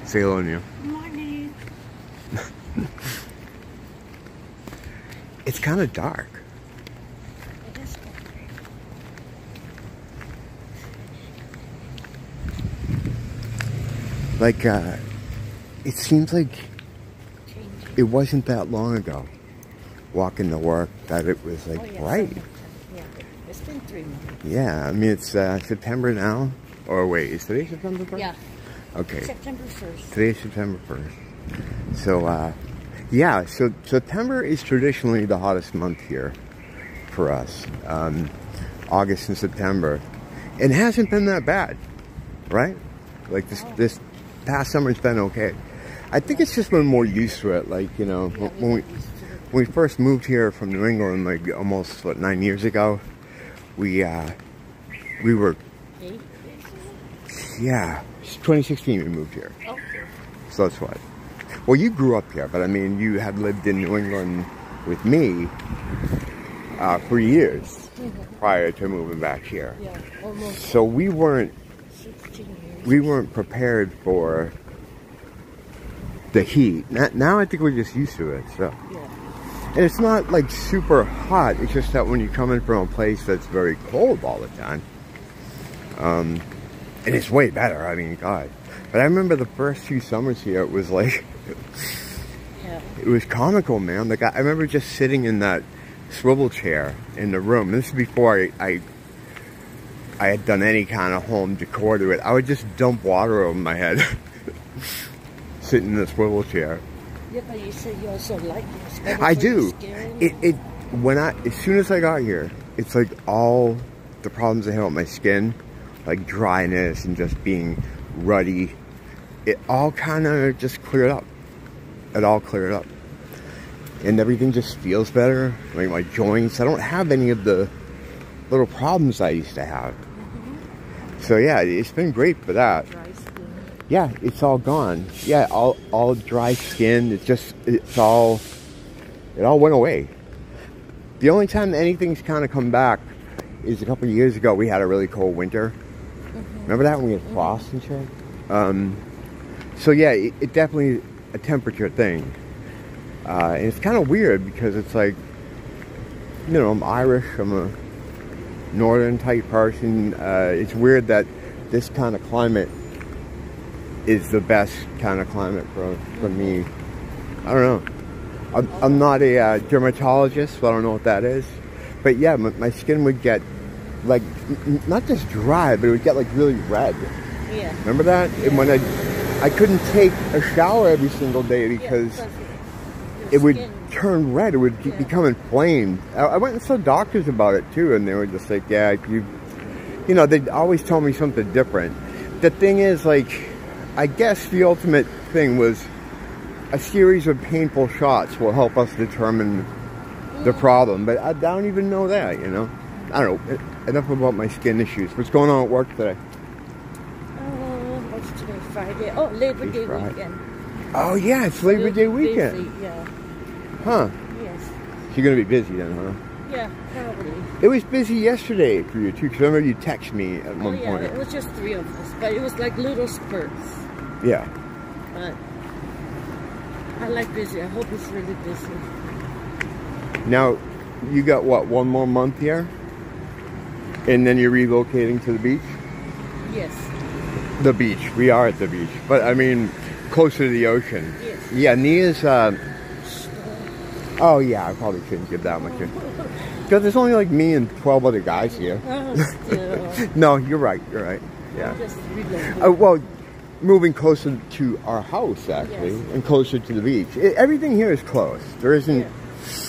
Say hello, Neil. Morning. It's kind of dark. It is dark. Like, it seems like it wasn't that long ago, walking to work, that it was like bright. Yeah, it's been 3 months. Yeah, I mean, it's September now. Or wait, is today September 1st? Yeah. Okay. September 1st. Today's September 1st. So, yeah, so September is traditionally the hottest month here for us. August and September. It hasn't been that bad, right? Like this past summer's been okay. I think it's just been more used to it. Like, you know, when we first moved here from New England, like almost, what, 9 years ago, we were... Yeah, 2016 we moved here. Okay. So that's why. Well, you grew up here, but I mean, you had lived in New England with me for years prior to moving back here. Yeah, almost. So we weren't 16 years. Prepared for the heat. Now I think we're just used to it. So, Yeah. and it's not like super hot. It's just that when you come in from a place that's very cold all the time, and it's way better. I mean, God. But I remember the first few summers here, it was like, Yeah. it was comical, man. Like, I remember just sitting in that swivel chair in the room. This is before I had done any kind of home decor to it. I would just dump water over my head, sitting in the swivel chair. Yeah, but you said you also like it. I do. As soon as I got here, it's like all the problems I have with my skin, like dryness and just being ruddy, it all kind of just cleared up. It all cleared up. And everything just feels better. Like my joints, I don't have any of the little problems I used to have. So yeah, it's been great for that. Dry skin. Yeah, it's all gone. Yeah, all dry skin. It all went away. The only time anything's kind of come back is a couple of years ago. We had a really cold winter. Remember that when we had frost and shit? So yeah, it definitely a temperature thing. And it's kind of weird because it's like, you know, I'm Irish. I'm a northern type person. It's weird that this kind of climate is the best kind of climate for me. I don't know. I'm not a dermatologist, so I don't know what that is. But yeah, my skin would get like, not just dry, but it would get like really red. Yeah. Remember that? Yeah. And when I couldn't take a shower every single day because it would turn red. It would become inflamed. I went and saw doctors about it too, and they were just like, yeah, you know, they'd always tell me something different. The thing is, like, I guess the ultimate thing was a series of painful shots will help us determine the problem, but I don't even know that, you know. I don't know. Enough about my skin issues. What's going on at work today? What's today? Friday. Oh, Labor Day weekend. Oh yeah, it's Labor Day weekend. Busy, yeah. Huh. Yes. You're gonna be busy then, huh? Yeah, probably. It was busy yesterday for you too, because I remember you text me at one point. It was just 3 of us, but it was like little spurts. Yeah. But I like busy. I hope it's really busy. Now, you got what, 1 more month here? And then you're relocating to the beach? Yes. The beach. We are at the beach. But, I mean, closer to the ocean. Yes. Yeah, Nia's, oh, yeah, I probably shouldn't give that much. Because there's only like me and 12 other guys here. Oh, still. No, you're right. Yeah. Just relocating. Well, moving closer to our house, actually, Yes. and closer to the beach. Everything here is close. There isn't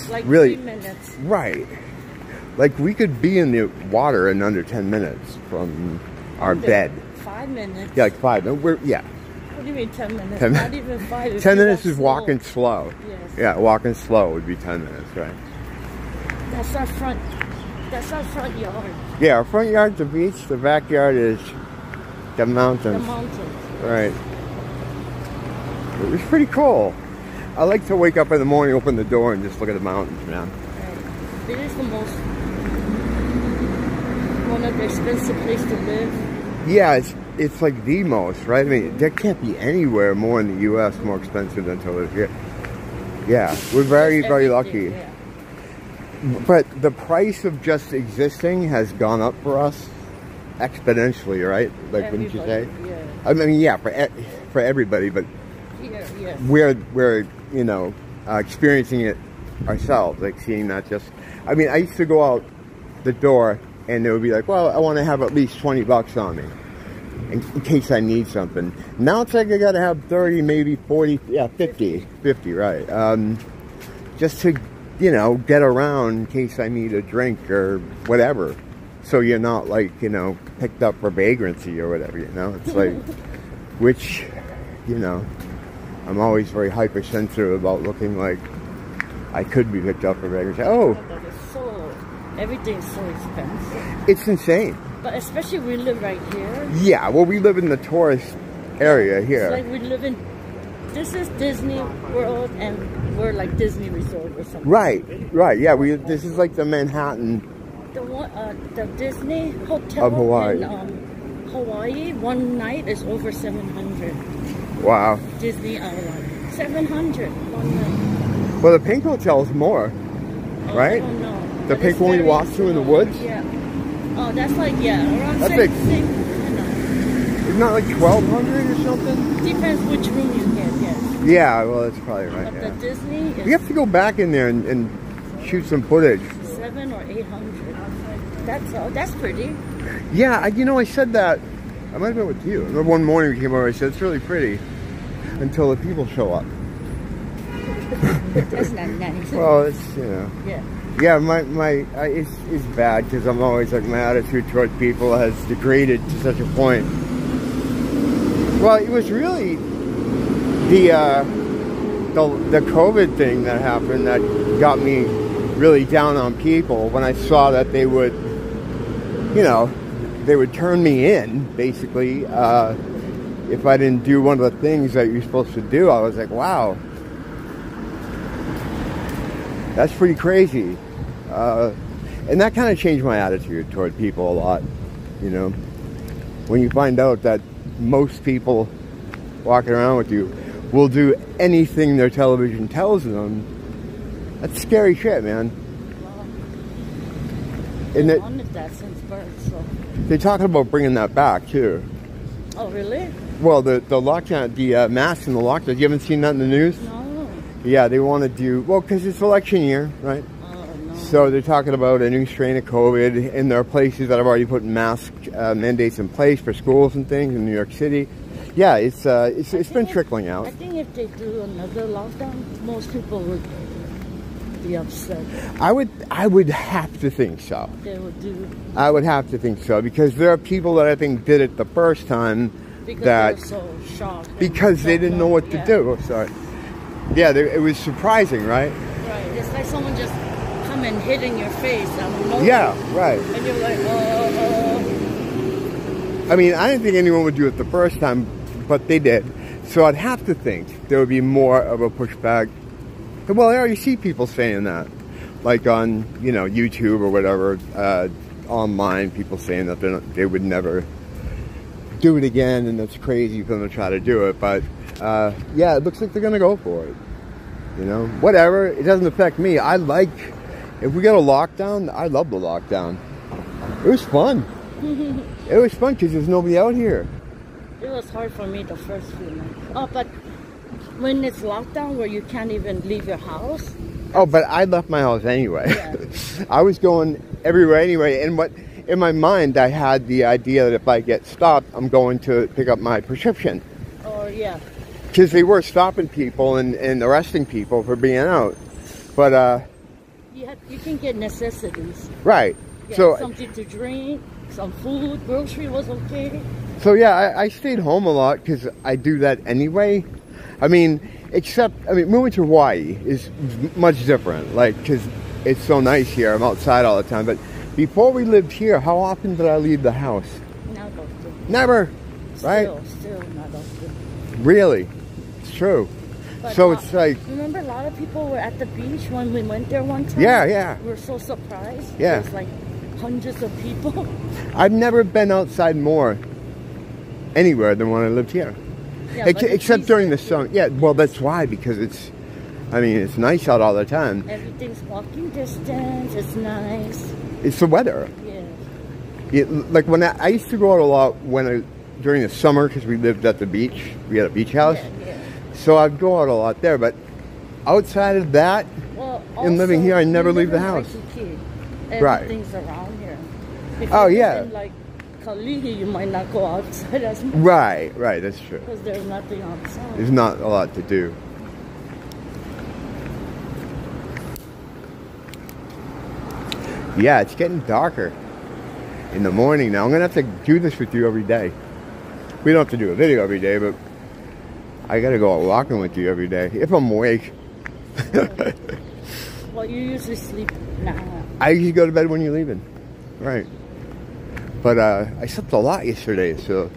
like really 3 minutes. Right. Like, we could be in the water in under 10 minutes from our bed. 5 minutes. Yeah, like 5. Yeah. What do you mean 10 minutes? Not even 5. 10 minutes is walking slow. Yes. Yeah, walking slow would be 10 minutes, right? That's our front yard. Yeah, our front yard's the beach. The backyard is the mountains. The mountains. Right. It was pretty cool. I like to wake up in the morning, open the door, and just look at the mountains, man. Right. It is one of the expensive places to live. Yeah, it's like the most, right? I mean, there can't be anywhere more in the U.S. more expensive than to live here. Yeah, we're very, very lucky. Yeah. But the price of just existing has gone up for us exponentially, right? Like, wouldn't you say? Yeah. I mean, yeah, for everybody, but Here, yes. we're you know, experiencing it ourselves, like seeing that just. I mean, I used to go out the door and it would be like, well, I want to have at least 20 bucks on me in case I need something. Now it's like I got to have 30, maybe 40, yeah, 50, right? Just to, you know, get around in case I need a drink or whatever. So you're not like, you know, picked up for vagrancy or whatever, you know? It's like, which, you know, I'm always very hypersensitive about looking like I could be picked up for vagrancy. Oh! But it's so, everything's so expensive. It's insane. But especially we live right here. Yeah, well, we live in the tourist area here. It's like we live in, this is Disney World and we're like Disney Resort or something. Right, yeah, this is like the Manhattan. The one, the Disney Hotel of Hawaii. in Hawaii, one night is over 700. Wow. Disney Island, 700 one night. Well, the Pink Hotel is more, right? I don't know. The But Pink it's one we very walked through in the slow. woods? Yeah. Oh, that's like, yeah, around That's six, like- six, you know. It's not like 1,200 or something? Depends which room you get, yes. Yeah, well, that's probably right, But yeah. the Disney is We have to go back in there and shoot some footage. 700 or 800. That's pretty. Yeah, you know, I said that, I might have been with you. I remember one morning we came over, I said, it's really pretty, until the people show up. That's not nice. Well, it's, you know. Yeah. Yeah, it's bad because I'm always like, my attitude toward people has degraded to such a point. Well, it was really the COVID thing that happened that got me really down on people when I saw that they would, you know, they would turn me in, basically, if I didn't do one of the things that you're supposed to do. I was like, wow. That's pretty crazy. And that kind of changed my attitude toward people a lot, you know. When you find out that most people walking around with you will do anything their television tells them, that's scary shit, man. Well, And I wanted that since birth, so. they're talking about bringing that back, too. Oh, really? Well, the lockdown, the masks and the lockdowns, you haven't seen that in the news? No. Yeah, they want to do, well, because it's election year, right? Oh, no. So they're talking about a new strain of COVID, and there are places that have already put mask mandates in place for schools and things in New York City. Yeah, it's been trickling out. I think if they do another lockdown, most people would be upset. I would have to think so. They would do. I would have to think so, because there are people that I think did it the first time Because that they were so shocked. because they didn't know what to do. Sorry. Yeah, it was surprising, right? Right. It's like someone just come and hit in your face. Yeah, right. And you're like, I mean, I didn't think anyone would do it the first time, but they did. So I'd have to think there would be more of a pushback. Well, I already see people saying that, like on, you know, YouTube or whatever, online, people saying that they would never do it again, and that's crazy for them to try to do it. But yeah, it looks like they're gonna go for it. You know, whatever. It doesn't affect me. If we get a lockdown, I love the lockdown. It was fun. It was fun because there's nobody out here. It was hard for me the first few months. Oh, but when it's lockdown where you can't even leave your house. Oh, but I left my house anyway. Yeah. I was going everywhere anyway. And in my mind, I had the idea that if I get stopped, I'm going to pick up my prescription. Oh, yeah. Because they were stopping people and arresting people for being out. But, You can get necessities. right. Yeah, So something to drink, some food, grocery was okay. So yeah, I stayed home a lot because I do that anyway. I mean, moving to Hawaii is much different, like, because it's so nice here. I'm outside all the time. But before we lived here, how often did I leave the house? Not often. Never, right? Still not often. Really, it's true. But So it's like, remember a lot of people were at the beach when we went there one time? yeah. We were so surprised. Yeah. There's like hundreds of people. I've never been outside more anywhere than when I lived here. Yeah, but it's Except during the easier. summer. Yeah, well, that's why, because it's, I mean, it's nice out all the time. Everything's walking distance. It's nice. It's the weather. Yeah. Like when I used to go out a lot during the summer, because we lived at the beach. We had a beach house. Yeah. So I'd go out a lot there, but outside of that, Well, and living here, I never leave the house. Waikiki. Right. Everything's around here. If Oh, you yeah. live in, like Kuhio, you might not go outside as much. Right, that's true. Because there's nothing outside. There's not a lot to do. Yeah, it's getting darker in the morning now. I'm going to have to do this with you every day. We don't have to do a video every day, but I got to go out walking with you every day, if I'm awake. Well, you usually sleep now. I usually go to bed when you're leaving. Right. But I slept a lot yesterday, so...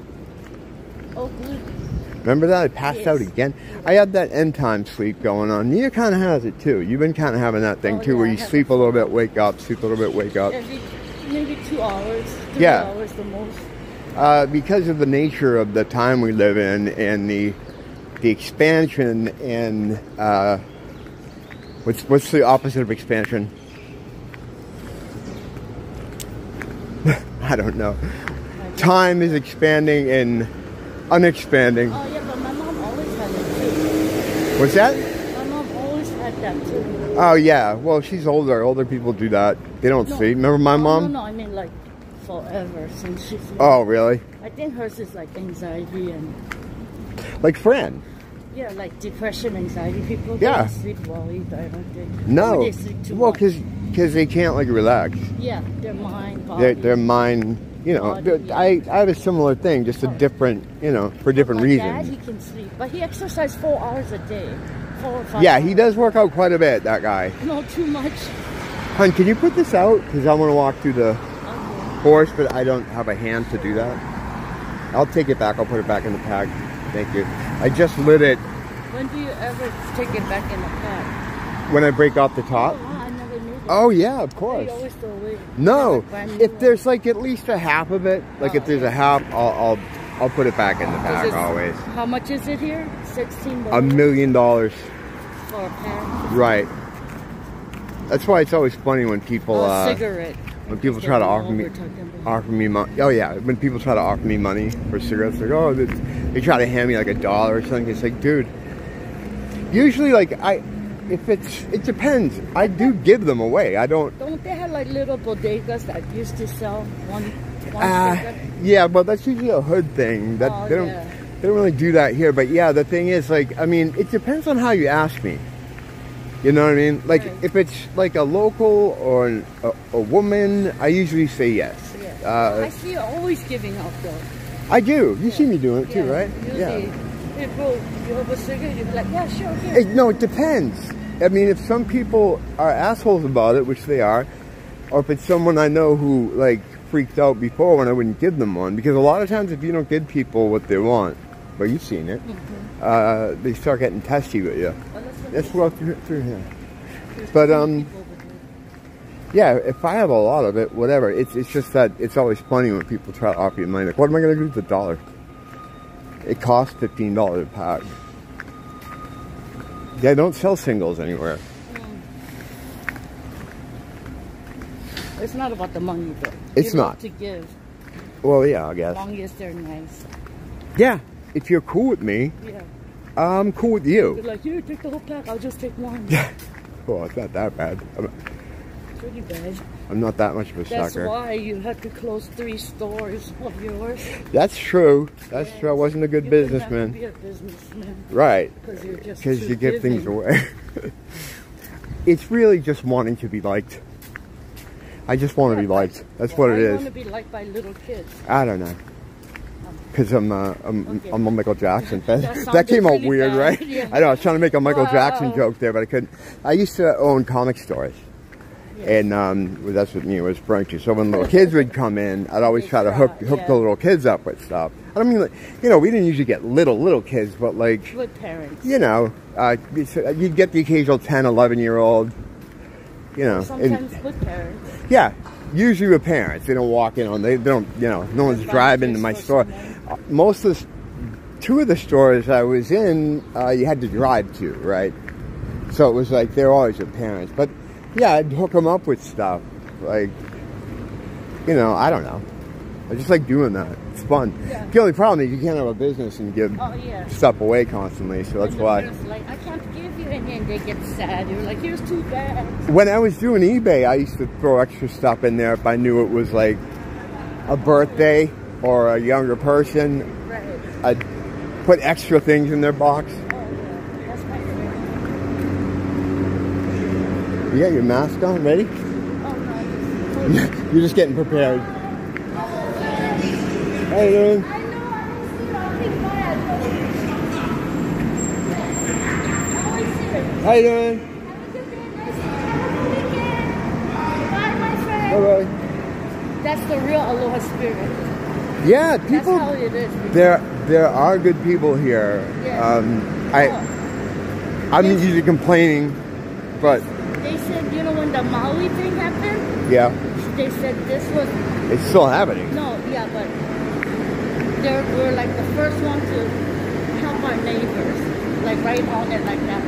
Oh, good. Remember that? I passed out again. I had that end time sleep going on. Nia kind of has it too. You've been kind of having that thing too, Yeah, where I you have sleep a little bit, wake up, sleep a little bit, wake up. Maybe 2 hours, 3 Yeah. hours the most. Because of the nature of the time we live in and the expansion and what's the opposite of expansion? I don't know. Time is expanding and unexpanding. Oh yeah, but my mom always had it What's that? too. My mom always had that too. Oh yeah, well she's older. Older people do that. They don't sleep. Remember my mom? No, I mean like forever since she's. Oh really? I think hers is like anxiety and. Like Fran? Yeah, like depression, anxiety. People Yeah. don't sleep well either. I don't think. No. Or they sleep too Well, much. because they can't like relax. Yeah, their mind, body. Their mind. You know, Body, yeah. I have a similar thing, just a different, you know, for different My reasons. dad, he can sleep, but he exercises 4 hours a day, 4 or 5. Yeah, hours. he does work out quite a bit, that guy. Not too much. Hon, can you put this out? Because I want to walk through the Okay. horse, but I don't have a hand to do that. I'll take it back. I'll put it back in the pack. Thank you. I just lit it When do you ever take it back in the pack? when I break off the top. Oh, I never knew that. Oh, yeah, of course. You always throw away. No, Like brand new if there's like at least a half of it, like if Oh, there's a half, I'll put it back in the one. pack Is it- always. How much is it here? $16 $1 million. for a pack. Right. That's why it's always funny when people Cigarette. when people try to offer me money. Oh yeah, when people try to offer me money for cigarettes, like oh they try to hand me like $1 or something. It's like, dude. Usually, like it depends. I do give them away. I don't. Don't they have like little bodegas that used to sell one cigarette? Yeah, but that's usually a hood thing. That Oh, they don't. yeah. They don't really do that here. But yeah, the thing is, like, I mean, it depends on how you ask me. You know what I mean? Like, Right. if it's like a local or a woman, I usually say yes. Yeah. I see you always giving out though. I do. You see me doing it too, right? Usually, people, you have a cigarette, you're like, yeah, sure, here. No, it depends. I mean, if some people are assholes about it, which they are, or if it's someone I know who, like, freaked out before when I wouldn't give them one. Because a lot of times if you don't give people what they want, well, you've seen it, they start getting testy with you. Let's go through here. But, yeah, if I have a lot of it, whatever. It's just that it's always funny when people try to offer you money. Like, what am I going to do with $1? It costs $15 a pack. They don't sell singles anywhere. It's not about the money though. It's You love not. to give, Well, yeah, I guess. as long as they're nice. Yeah, if you're cool with me, Yeah. I'm cool with you. You're like, here, take the whole pack, I'll just take one. Well, it's not that bad. Pretty bad. I'm not that much of a That's sucker. why you had to close 3 stores of yours. That's true. That's true. I wasn't a good You didn't have to businessman. be a businessman. Right. Because you're just Because too you give things giving. away. It's really just wanting to be liked. I just want to be liked. That's what it I want is. to be liked by little kids. I don't know. Because I'm a Michael Jackson fan. That That sounded came out really weird, bad. right? Yeah. I know. I was trying to make a Michael Jackson Wow. joke there, but I couldn't. I used to own comic stores. And well, that's what me was referring to. So when little kids would come in, I'd always try to hook Yeah. the little kids up with stuff. I don't mean, like, you know, we didn't usually get little kids, but like, With parents. you know, you'd get the occasional 10, 11-year-old, you know. Sometimes with parents. Yeah, usually with parents. They don't walk in on, they don't, you know, no one's Buy driving to kids my for store. someone. most of the, two of the stores I was in, you had to drive to, right? So it was like, they're always your parents. But yeah, I'd hook them up with stuff. Like, you know, I don't know. I just like doing that. It's fun. Yeah. The only problem is you can't have a business and give stuff away constantly, so that's why. Like, I can't give you any, and they get sad. You're like, here's 2 bags. When I was doing eBay, I used to throw extra stuff in there if I knew it was like a birthday or a younger person. Right. I'd put extra things in their box. Oh, yeah. That's my favorite. You got your mask on? Ready? Oh, no. You're just getting prepared. How you doing? I know, I don't see it. I'll be glad. How you doing? Have a good day. Nice to have a weekend. Bye, my friend. Bye-bye. That's the real aloha spirit. Yeah, people. That's how it is. There are good people here. Yeah. I'm usually complaining, but they said, you know, when the Maui thing happened. Yeah. They said this was. It's still happening. No, yeah, but we're like the first one to help our neighbors, like right on it like that.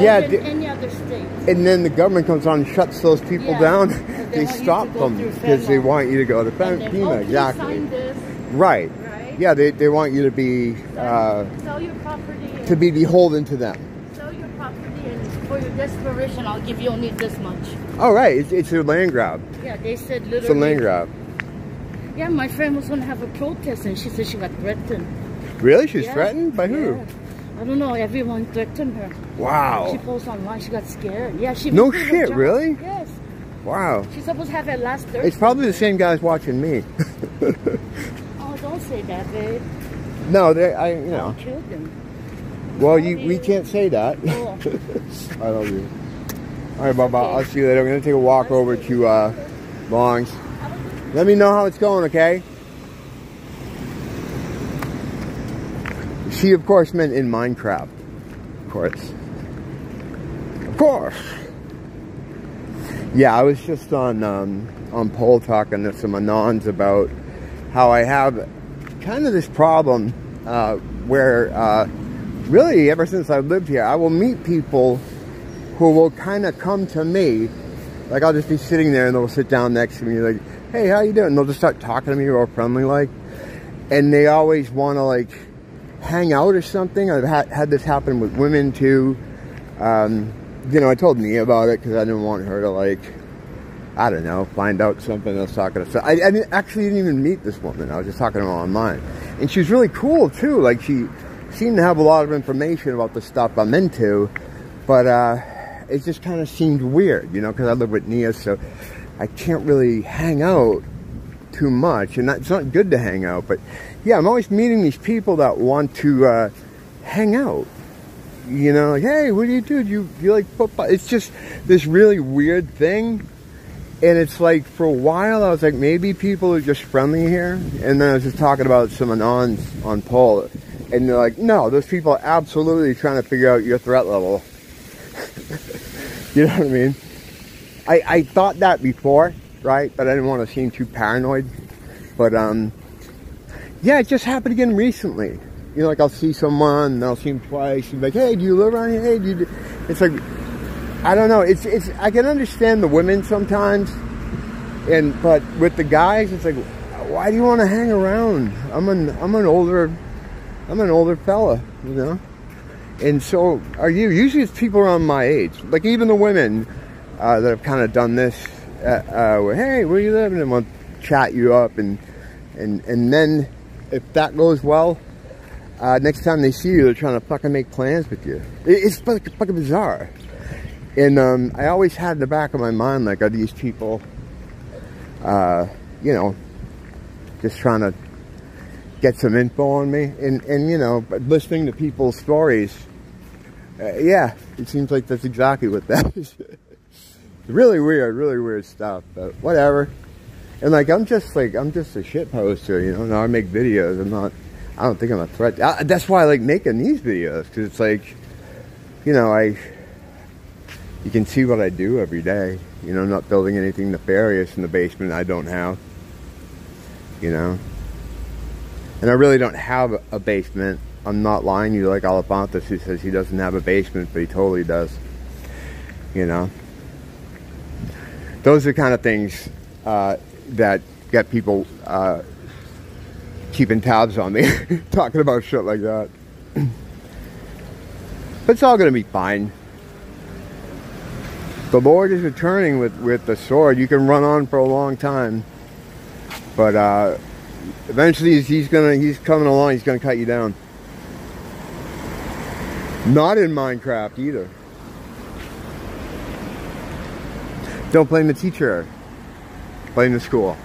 Yeah. In any other state. And then the government comes on and shuts those people down. They stop them because they want you to go to FEMA. Exactly. Sign this. Right. Yeah, they want you to be sell your property. To be beholden to them. Sell your property, and for your desperation, I'll give you only this much. Oh, right. It's a land grab. Yeah, they said literally. It's a land grab. Yeah, my friend was going to have a protest, and she said she got threatened. Really? She's threatened? By who? Yeah. I don't know. Everyone threatened her. Wow. She posted online. She got scared. Yeah, she. No shit, really? Yes. Wow. She's supposed to have it last Thursday. It's probably the same guys watching me. Oh, don't say that, babe. No, you know. I killed them. Well, we can't say that. Oh. I love you. All right, Baba. Okay. I'll see you later. I'm going to take a walk over to Long's. Let me know how it's going, okay? She, of course, meant in Minecraft. Of course. Of course. Yeah, I was just on Poll talking to some Anons about how I have kind of this problem where really ever since I've lived here, I will meet people who will kind of come to me. Like, I'll just be sitting there and they'll sit down next to me like, hey, how you doing? And they'll just start talking to me real friendly like. And they always want to like hang out or something. I've had this happen with women too. You know, I told Nia about it because I didn't want her to like, I don't know, find out something I was talking to. So I actually didn't even meet this woman. I was just talking to her online. And she was really cool too. Like, she seemed to have a lot of information about the stuff I'm into. But it just kind of seemed weird, you know, because I live with Nia, so I can't really hang out too much. And it's not good to hang out. But yeah, I'm always meeting these people that want to hang out. You know, like, hey, what do you do? Do you like football? It's just this really weird thing. And it's like, for a while, I was like, maybe people are just friendly here. And then I was just talking about some Anons on Poll. And they're like, no, those people are absolutely trying to figure out your threat level. You know what I mean? I thought that before, right? But I didn't want to seem too paranoid. But, yeah, it just happened again recently. You know, like, I'll see someone, and I'll see them twice, and be like, hey, do you live around here? Hey, do you... It's like, I don't know. It's. I can understand the women sometimes, but with the guys, it's like, why do you want to hang around? I'm an older fella, you know. And so are you. Usually it's people around my age. Like, even the women that have kind of done this, where, hey, where you living? And want to chat you up, and then if that goes well, next time they see you, they're trying to fucking make plans with you. It's fucking bizarre. And I always had in the back of my mind, like, are these people, you know, just trying to get some info on me? And you know, but listening to people's stories, yeah, it seems like that's exactly what that is. really weird stuff, but whatever. And like, I'm just a shit poster, you know. Now I make videos. I don't think I'm a threat. That's why I like making these videos, because it's like, you know, you can see what I do every day. You know, not building anything nefarious in the basement I don't have. You know. And I really don't have a basement. I'm not lying to you like Alapanthus, who says he doesn't have a basement, but he totally does. You know? Those are the kind of things that get people keeping tabs on me, talking about shit like that. But it's all going to be fine. The Lord is returning with the sword. You can run on for a long time, but eventually he's coming along. He's going to cut you down. Not in Minecraft either. Don't blame the teacher. Blame the school.